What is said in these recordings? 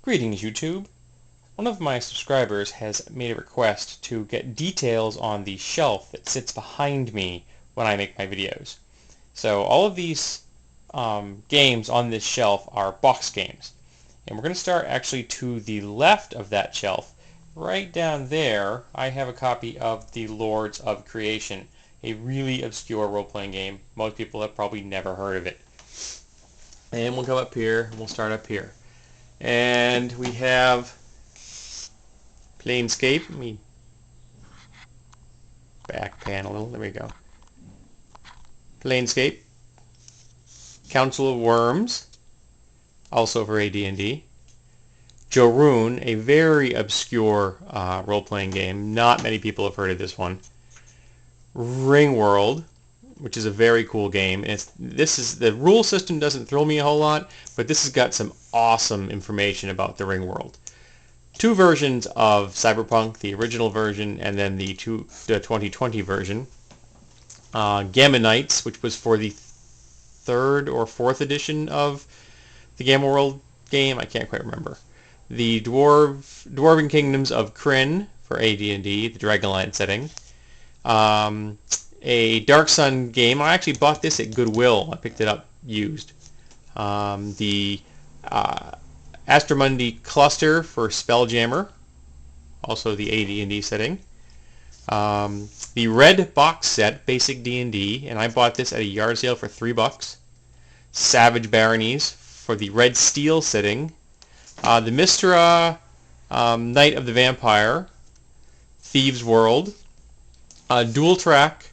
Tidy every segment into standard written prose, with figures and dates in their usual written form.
Greetings, YouTube. One of my subscribers has made a request to get details on the shelf that sits behind me when I make my videos. So all of these games on this shelf are box games. And we're going to start actually to the left of that shelf. Right down there, I have a copy of The Lords of Creation, a really obscure role-playing game. Most people have probably never heard of it. And we'll go up here, and we'll start up here. And we have Planescape. Let me back pan a little. There we go. Planescape. Council of Worms, also for AD&D. Jorune, a very obscure role-playing game. Not many people have heard of this one. Ringworld, which is a very cool game. And the rule system doesn't thrill me a whole lot, but this has got some awesome information about the Ringworld. Two versions of Cyberpunk, the original version and then the 2020 version. Gamma Knights, which was for the third or fourth edition of the Gamma World game. I can't quite remember. The Dwarven Kingdoms of Krynn for AD&D, the Dragonlance setting. A Dark Sun game. I actually bought this at Goodwill. I picked it up used. The Astromundi Cluster for Spelljammer, also the AD&D setting. The Red Box Set, Basic D&D, and I bought this at a yard sale for $3. Savage Baronies for the Red Steel setting. The Mystra Knight of the Vampire, Thieves World. Dual Track,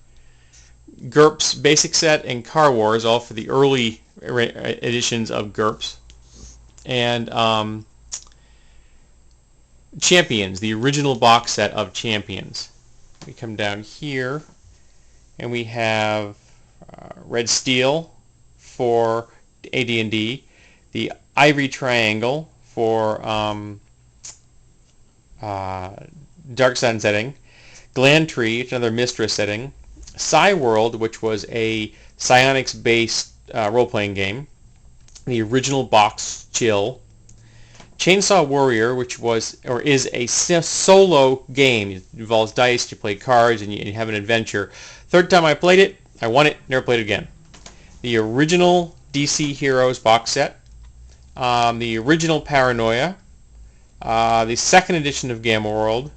GURPS Basic Set, and Car Wars, all for the early editions of GURPS. And Champions, the original box set of Champions. We come down here, and we have Red Steel for AD&D, the Ivory Triangle for Dark Sun setting, Glantree, another Mistress setting, Psy-World, which was a psionics-based role-playing game, the original box chill, Chainsaw Warrior, which was or is a solo game. It involves dice, you play cards, and you have an adventure. Third time I played it, I won it, never played it again. The original DC Heroes box set, the original Paranoia, the second edition of Gamma World,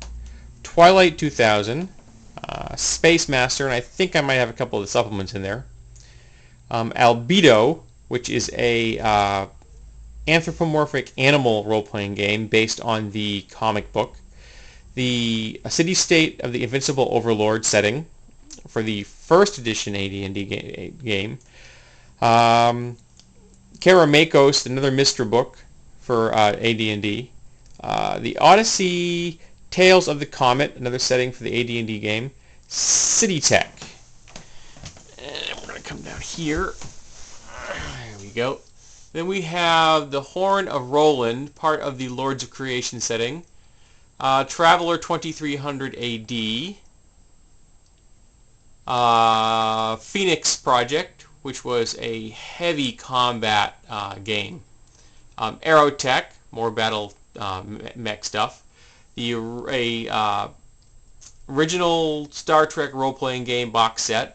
Twilight 2000, Space Master, and I think I might have a couple of the supplements in there. Albedo, which is a anthropomorphic animal role-playing game based on the comic book. The City-State of the Invincible Overlord setting for the first edition AD&D game. Karamakos, another Mystra book for AD&D. The Odyssey Tales of the Comet, another setting for the AD&D game. City Tech. And we're going to come down here. There we go. Then we have the Horn of Roland, part of the Lords of Creation setting. Traveler 2300 AD. Phoenix Project, which was a heavy combat game. Aerotech, more battle mech stuff. The original Star Trek role-playing game box set.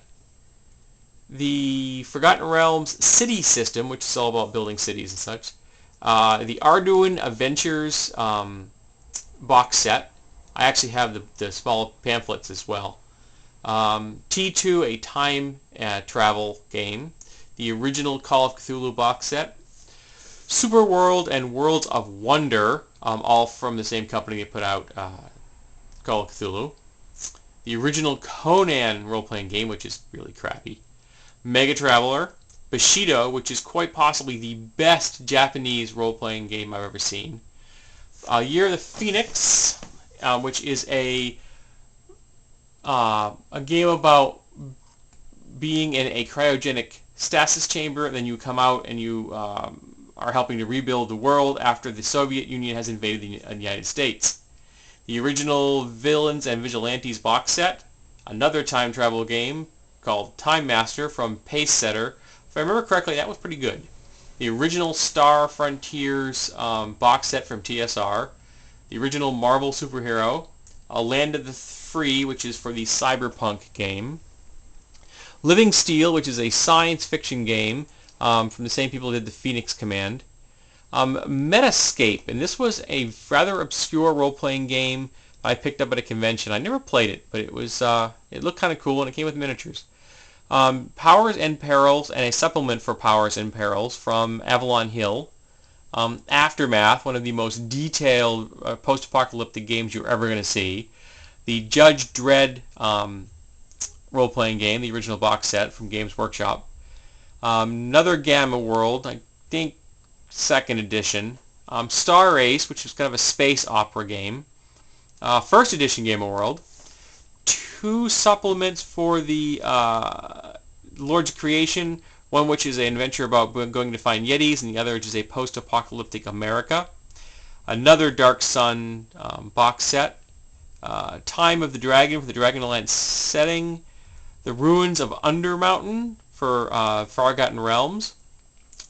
The Forgotten Realms City System, which is all about building cities and such. The Arduin Adventures box set. I actually have the small pamphlets as well. T2, a time travel game. The original Call of Cthulhu box set. Super World and Worlds of Wonder, all from the same company that put out Call of Cthulhu. The original Conan role-playing game, which is really crappy. Mega Traveler, Bushido, which is quite possibly the best Japanese role-playing game I've ever seen. Year of the Phoenix, which is a game about being in a cryogenic stasis chamber, and then you come out and you are helping to rebuild the world after the Soviet Union has invaded the United States. The original Villains and Vigilantes box set, another time travel game called Time Master from Pace Setter. If I remember correctly, that was pretty good. the original Star Frontiers box set from TSR, the original Marvel Superhero, Land of the Free, which is for the Cyberpunk game, Living Steel, which is a science fiction game from the same people who did the Phoenix Command, Metascape, and this was a rather obscure role-playing game I picked up at a convention. I never played it, but it looked kind of cool, and it came with miniatures. Powers and Perils, and a supplement for Powers and Perils from Avalon Hill. Aftermath, one of the most detailed post-apocalyptic games you're ever going to see. The Judge Dredd role-playing game, the original box set from Games Workshop. Another Gamma World, I think second edition. Star Ace, which is kind of a space opera game. First edition Gamma World. Two supplements for the Lords of Creation, one which is an adventure about going to find Yetis, and the other which is a post-apocalyptic America. Another Dark Sun box set. Time of the Dragon for the Dragonlance setting. The Ruins of Undermountain for Forgotten Realms.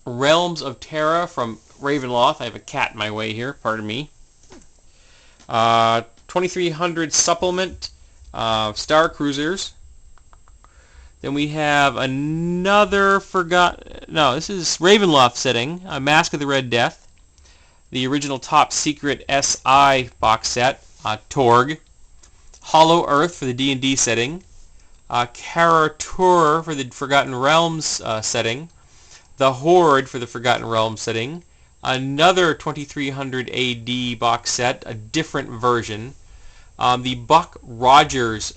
Realms of Terra from Ravenloft. I have a cat in my way here, pardon me. 2300 supplement. Star Cruisers. Then we have another this is Ravenloft setting, Mask of the Red Death. The original Top Secret SI box set, Torg. Hollow Earth for the D&D setting. Karatur for the Forgotten Realms setting. The Horde for the Forgotten Realms setting. Another 2300 AD box set, a different version. The Buck Rogers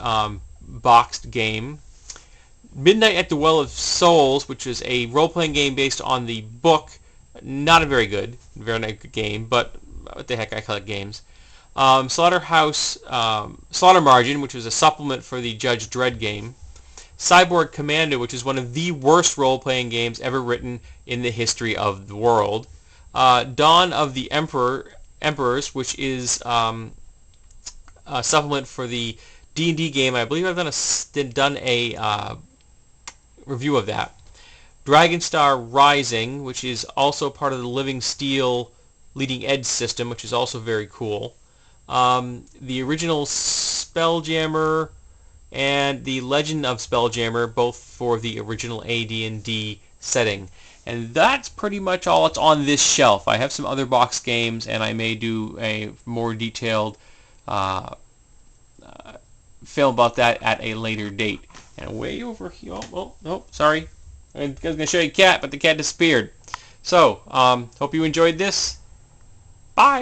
boxed game. Midnight at the Well of Souls, which is a role-playing game based on the book. Not a very good game, but what the heck, I collect games. Slaughterhouse, Slaughter Margin, which was a supplement for the Judge Dredd game. Cyborg Commando, which is one of the worst role-playing games ever written in the history of the world. Dawn of the Emperors, which is a supplement for the D&D game. I believe I've done a review of that. Dragonstar Rising, which is also part of the Living Steel Leading Edge system, which is also very cool. The original Spelljammer and the Legend of Spelljammer, both for the original AD&D setting. And that's pretty much all that's on this shelf. I have some other box games, and I may do a more detailed film about that at a later date. And way over here, sorry. I was going to show you a cat, but the cat disappeared. So, hope you enjoyed this. Bye.